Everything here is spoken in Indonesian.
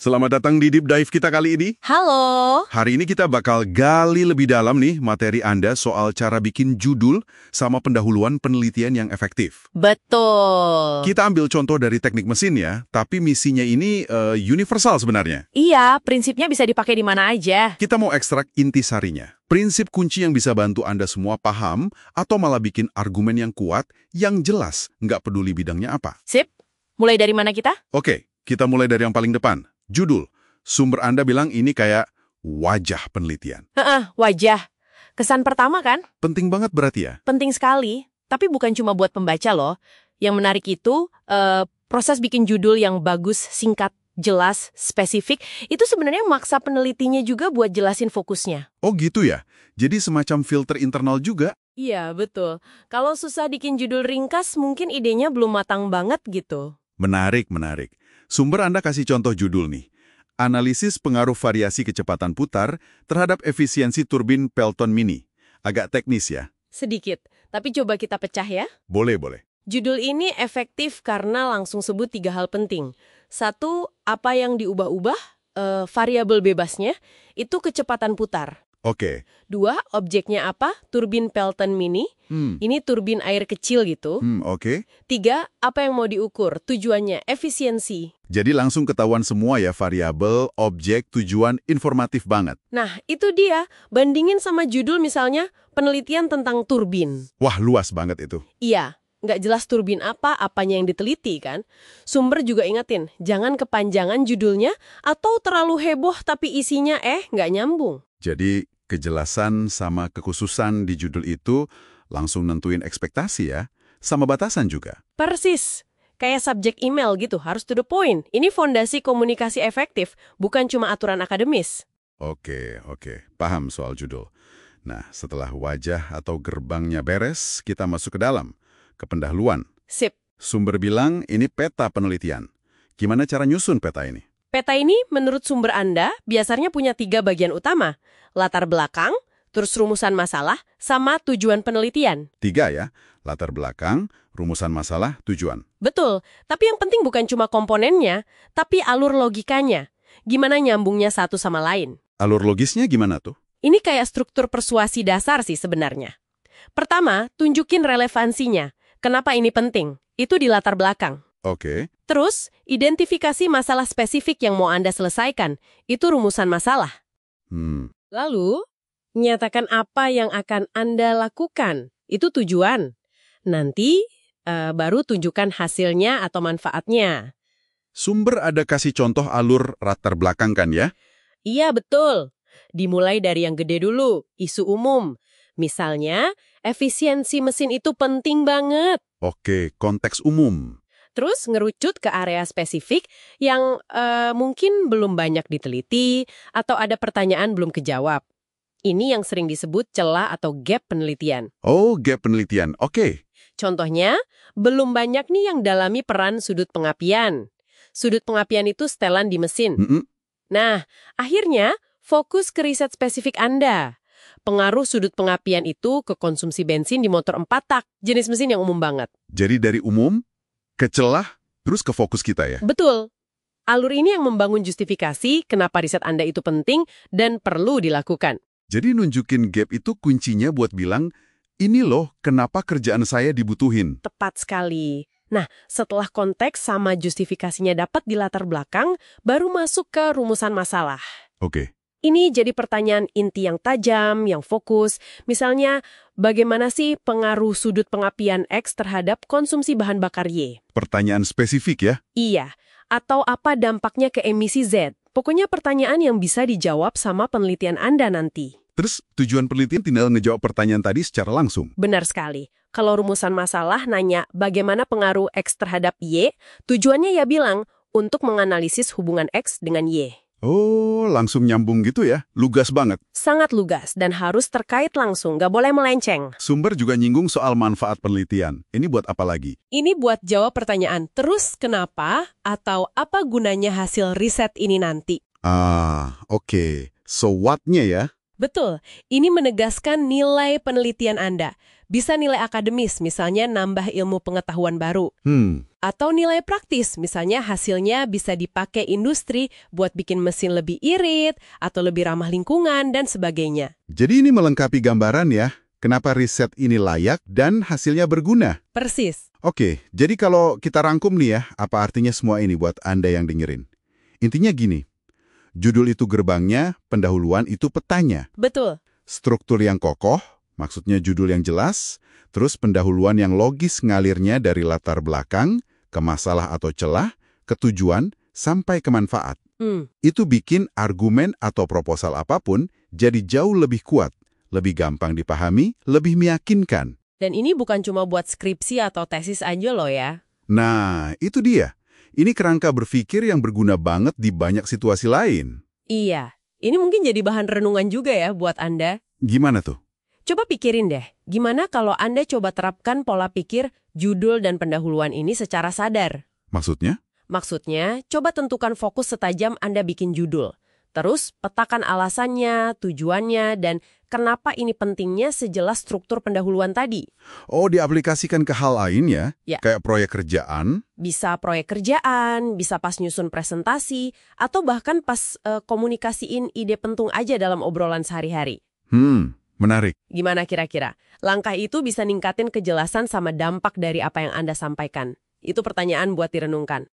Selamat datang di Deep Dive kita kali ini. Halo. Hari ini kita bakal gali lebih dalam nih materi Anda soal cara bikin judul sama pendahuluan penelitian yang efektif. Betul. Kita ambil contoh dari teknik mesin ya, tapi misinya ini universal sebenarnya. Iya, prinsipnya bisa dipakai di mana aja. Kita mau ekstrak intisarinya. Prinsip kunci yang bisa bantu Anda semua paham atau malah bikin argumen yang kuat, yang jelas, nggak peduli bidangnya apa. Sip. Mulai dari mana kita? Oke, kita mulai dari yang paling depan. Judul. Sumber Anda bilang ini kayak wajah penelitian. Wajah. Kesan pertama kan? Penting banget berarti ya? Penting sekali. Tapi bukan cuma buat pembaca loh. Yang menarik itu, proses bikin judul yang bagus, singkat, jelas, spesifik, itu sebenarnya maksa penelitinya juga buat jelasin fokusnya. Oh gitu ya? Jadi semacam filter internal juga? Iya, betul. Kalau susah bikin judul ringkas, mungkin idenya belum matang banget gitu. Menarik, menarik. Sumber Anda kasih contoh judul nih. Analisis pengaruh variasi kecepatan putar terhadap efisiensi turbin Pelton Mini. Agak teknis ya? Sedikit, tapi coba kita pecah ya. Boleh, boleh. Judul ini efektif karena langsung sebut 3 hal penting. 1, apa yang diubah-ubah, variabel bebasnya, itu kecepatan putar. Oke. 2, objeknya apa? Turbin Pelton Mini. Ini turbin air kecil gitu. Oke. 3, apa yang mau diukur? Tujuannya, efisiensi. Jadi langsung ketahuan semua ya variabel, objek, tujuan, informatif banget. Nah, itu dia. Bandingin sama judul misalnya, penelitian tentang turbin. Wah, luas banget itu. Iya, nggak jelas turbin apa, apanya yang diteliti kan. Sumber juga ingetin, jangan kepanjangan judulnya atau terlalu heboh tapi isinya nggak nyambung. Jadi kejelasan sama kekhususan di judul itu langsung nentuin ekspektasi ya, sama batasan juga. Persis. Kayak subjek email gitu, harus to the point. Ini fondasi komunikasi efektif, bukan cuma aturan akademis. Oke. Paham soal judul. Nah, setelah wajah atau gerbangnya beres, kita masuk ke dalam, ke pendahuluan. Sip. Sumber bilang ini peta penelitian. Gimana cara nyusun peta ini? Peta ini menurut sumber Anda biasanya punya 3 bagian utama. Latar belakang, terus rumusan masalah, sama tujuan penelitian. 3 ya, latar belakang, rumusan masalah, tujuan. Betul, tapi yang penting bukan cuma komponennya, tapi alur logikanya. Gimana nyambungnya satu sama lain. Alur logisnya gimana tuh? Ini kayak struktur persuasi dasar sih sebenarnya. Pertama, tunjukin relevansinya. Kenapa ini penting? Itu di latar belakang. Oke. Terus, identifikasi masalah spesifik yang mau Anda selesaikan. Itu rumusan masalah. Lalu, nyatakan apa yang akan Anda lakukan. Itu tujuan. Nanti, baru tunjukkan hasilnya atau manfaatnya. Sumber ada kasih contoh alur latar belakang kan ya? Iya, betul. Dimulai dari yang gede dulu, isu umum. Misalnya, efisiensi mesin itu penting banget. Oke, konteks umum. Terus ngerucut ke area spesifik yang mungkin belum banyak diteliti atau ada pertanyaan belum kejawab. Ini yang sering disebut celah atau gap penelitian. Oh, gap penelitian. Oke. Contohnya, belum banyak nih yang dalami peran sudut pengapian. Sudut pengapian itu setelan di mesin. Nah, akhirnya fokus ke riset spesifik Anda. Pengaruh sudut pengapian itu ke konsumsi bensin di motor 4 tak, jenis mesin yang umum banget. Jadi dari umum ke celah, terus ke fokus kita ya? Betul. Alur ini yang membangun justifikasi kenapa riset Anda itu penting dan perlu dilakukan. Jadi nunjukin gap itu kuncinya buat bilang, ini loh kenapa kerjaan saya dibutuhin. Tepat sekali. Nah, setelah konteks sama justifikasinya dapat di latar belakang, baru masuk ke rumusan masalah. Oke. Ini jadi pertanyaan inti yang tajam, yang fokus. Misalnya, bagaimana sih pengaruh sudut pengapian X terhadap konsumsi bahan bakar Y? Pertanyaan spesifik ya? Iya. Atau apa dampaknya ke emisi Z? Pokoknya pertanyaan yang bisa dijawab sama penelitian Anda nanti. Terus tujuan penelitian tinggal ngejawab pertanyaan tadi secara langsung. Benar sekali. Kalau rumusan masalah nanya bagaimana pengaruh X terhadap Y, tujuannya ya bilang untuk menganalisis hubungan X dengan Y. Oh, langsung nyambung gitu ya? Lugas banget. Sangat lugas dan harus terkait langsung, nggak boleh melenceng. Sumber juga nyinggung soal manfaat penelitian. Ini buat apa lagi? Ini buat jawab pertanyaan, terus kenapa atau apa gunanya hasil riset ini nanti? Oke. So what-nya ya? Betul, ini menegaskan nilai penelitian Anda. Bisa nilai akademis, misalnya nambah ilmu pengetahuan baru. Atau nilai praktis, misalnya hasilnya bisa dipakai industri buat bikin mesin lebih irit, atau lebih ramah lingkungan, dan sebagainya. Jadi ini melengkapi gambaran ya, kenapa riset ini layak dan hasilnya berguna. Persis. Oke, jadi kalau kita rangkum nih ya, apa artinya semua ini buat Anda yang dengerin? Intinya gini, judul itu gerbangnya, pendahuluan itu petanya. Betul. Struktur yang kokoh, maksudnya judul yang jelas, terus pendahuluan yang logis ngalirnya dari latar belakang, ke masalah atau celah, ke tujuan, sampai ke manfaat. Itu bikin argumen atau proposal apapun jadi jauh lebih kuat, lebih gampang dipahami, lebih meyakinkan. Dan ini bukan cuma buat skripsi atau tesis aja loh ya. Nah, itu dia. Ini kerangka berpikir yang berguna banget di banyak situasi lain. Iya, ini mungkin jadi bahan renungan juga ya buat Anda. Gimana tuh? Coba pikirin deh, gimana kalau Anda coba terapkan pola pikir judul dan pendahuluan ini secara sadar? Maksudnya? Maksudnya, coba tentukan fokus setajam Anda bikin judul. Terus, petakan alasannya, tujuannya, dan kenapa ini pentingnya sejelas struktur pendahuluan tadi. Oh, diaplikasikan ke hal lain ya? Ya. Kayak proyek kerjaan? Bisa proyek kerjaan, bisa pas nyusun presentasi, atau bahkan pas komunikasiin ide penting aja dalam obrolan sehari-hari. Menarik. Gimana kira-kira? Langkah itu bisa ningkatin kejelasan sama dampak dari apa yang Anda sampaikan. Itu pertanyaan buat direnungkan.